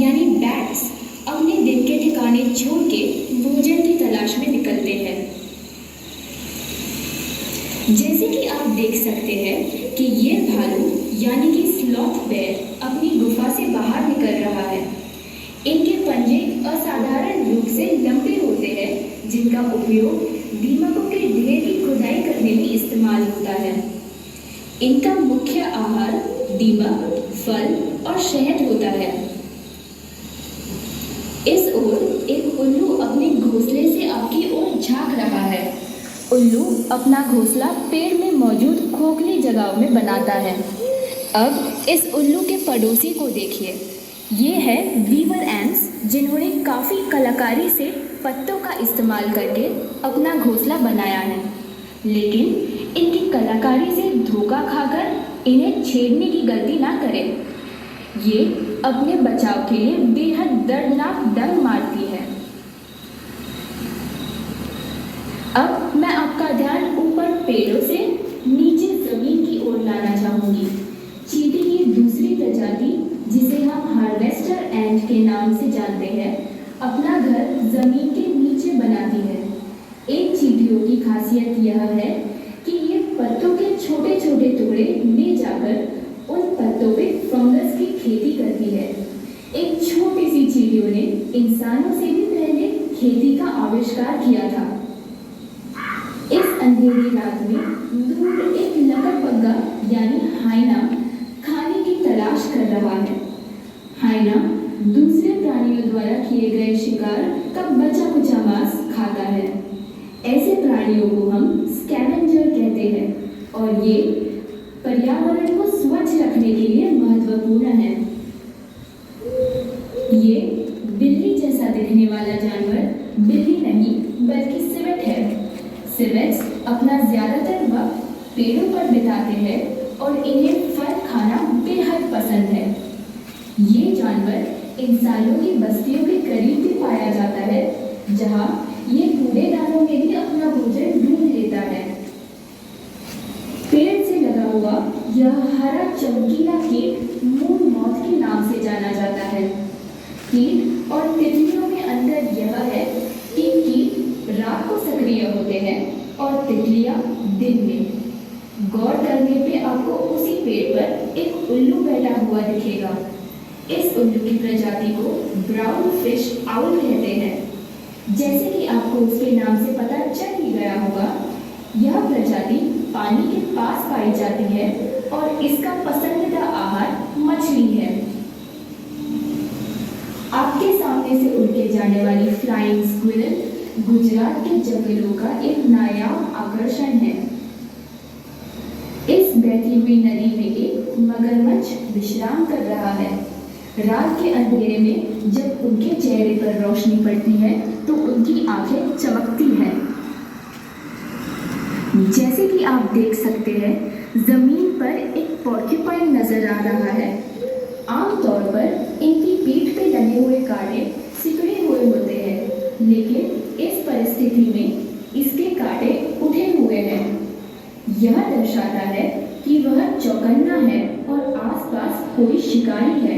यानी बैट्स अपने दिन के ठिकाने छोड़ के भोजन की तलाश में निकलते हैं। जैसे कि आप देख सकते हैं कि ये भालू यानी कि स्लॉथ बेयर अपनी गुफा से बाहर निकल रहा है। इनके पंजे असाधारण रूप से लंबे होते हैं, जिनका उपयोग दीमकों के ढेर की खुदाई करने में इस्तेमाल होता है। इनका मुख्य आहार दीमक, फल और शहद होता है। इस ओर एक उल्लू अपने घोंसले से आपकी ओर झांक रहा है। उल्लू अपना घोंसला पेड़ में मौजूद खोखली जगहों में बनाता है। अब इस उल्लू के पड़ोसी को देखिए। ये है वीवर एंट्स, जिन्होंने काफ़ी कलाकारी से पत्तों का इस्तेमाल करके अपना घोंसला बनाया है, लेकिन इनकी कलाकारी से धोखा खाकर इन्हें छेड़ने की गलती ना करें। ये अपने बचाव के लिए बेहद दर्दनाक डंक मारती है। अब मैं आपका ध्यान ऊपर पेड़ों से नीचे जमीन की ओर लाना चाहूंगी। चींटी की दूसरी प्रजाति, जिसे हम हार्वेस्टर एंट के नाम से जानते हैं, अपना घर जमीन के नीचे बनाती है। इन चींटियों की खासियत यह है कि ये पत्तों के छोटे छोटे टुकड़े ले जाकर उन पत्तों पे फंगस की खेती करती है। एक छोटी सी चींटियों ने इंसानों से भी पहले खेती का आविष्कार किया था। इस अंधेरी रात में दूर एक लकड़बग्गा यानी हाइना खाने की तलाश कर रहा है। हाइना दूसरे प्राणियों द्वारा किए गए शिकार का बचा कुचा मांस खाता है। ऐसे प्राणियों को हम स्कैवेंजर कहते हैं और ये पर्यावरण को स्वच्छ रखने के लिए महत्वपूर्ण है। ये बिल्ली जैसा दिखने वाला जानवर बिल्ली नहीं बल्कि सिवेट है। सिवेट्स अपना ज्यादातर वक्त पेड़ों पर बिताते हैं और इन्हें फल खाना बेहद पसंद है। ये जानवर इंसानों की बस्तियों के करीब भी पाया जाता है, जहाँ ये कूड़ेदानों में भी अपना भोजन ढूंढ लेता है। पेड़ से लगा हुआ यह हरा चमकीला कीट मून मॉथ के नाम से जाना जाता है। कीट और तितलियों में अंतर यह है कि कीट रात को सक्रिय होते हैं और तितलियां दिन में। गौर करने पे आपको उसी पेड़ पर एक उल्लू बैठा हुआ दिखेगा। इस उल्लू की प्रजाति को ब्राउन फिश आउल कहते हैं। जैसे कि आपको उसके नाम से पता चल ही गया होगा, यह प्रजाति पानी के पास पाई जाती है और इसका पसंदीदा आहार मछली है। आपके सामने से उड़ के जाने वाली फ्लाइंग स्क्विरल गुजरात के जंगलों का एक नायाब आकर्षण है। इस बहती हुई नदी में एक मगरमच्छ विश्राम कर रहा है। रात के अंधेरे में जब उनके चेहरे पर रोशनी पड़ती है तो उनकी आंखें चमकती हैं। जैसे कि आप देख सकते हैं, जमीन पर एक पोर्क्यूपाइन नजर आ रहा है। आमतौर पर इनकी पीठ पे लगे हुए कांटे सिकुड़े हुए होते हैं, लेकिन इस परिस्थिति में इसके कांटे उठे हुए हैं। यह दर्शाता है कि वह चौकन्ना है और आसपास कोई शिकारी है।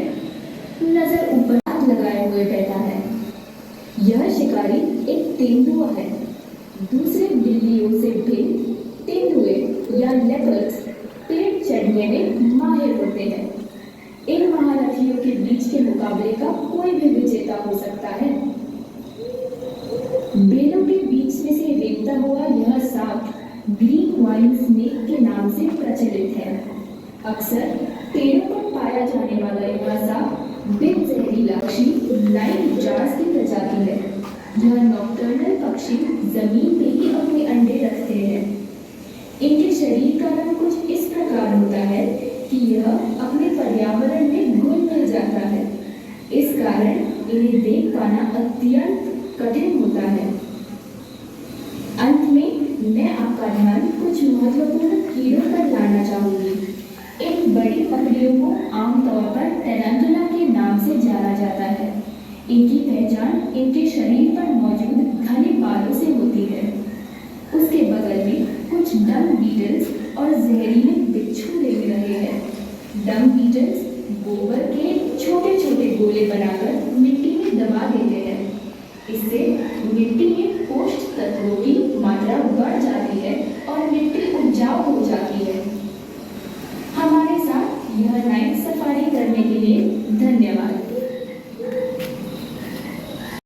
नजर ऊपर हाथ लगाए हुए बैठा है। यह शिकारी एक तेंदुआ है। दूसरे बिल्लियों से भिन्न तेंदुए या लेपर्ड्स पेड़ चढ़ने में माहिर होते हैं। इन महारथियों के बीच के मुकाबले का कोई भी विजेता हो सकता है। बेलों के बीच में से रेंगता हुआ यह सांप ग्रीन वाइन स्नेक के नाम से प्रचलित है। अक्सर पेड़ों पर पाया जाने वाला यह सांप बिन जहरीला पक्षी लाइन जार्स की प्रजाति है। यह नॉकटर्नल पक्षी जमीन पे ही अपने अंडे रखते हैं। इनके शरीर का रंग कुछ इस प्रकार होता है कि यह अपने पर्यावरण में घुल मिल जाता है। इस कारण इन्हें देख पाना अत्यंत कठिन होता है। अंत में मैं आपका ध्यान कुछ महत्वपूर्ण कीड़ों पर लाना चाहूंगी। इन बड़ी मकड़ियों को आमतौर पर टेरेंटुला के नाम से जाना जाता है। इनकी पहचान इनके शरीर पर मौजूद घने बालों से होती है। उसके बगल में कुछ डंग बीटल्स और जहरीले बिच्छू रेंग रहे हैं। डंग बीटल्स गोबर के छोटे छोटे गोले बनाकर मिट्टी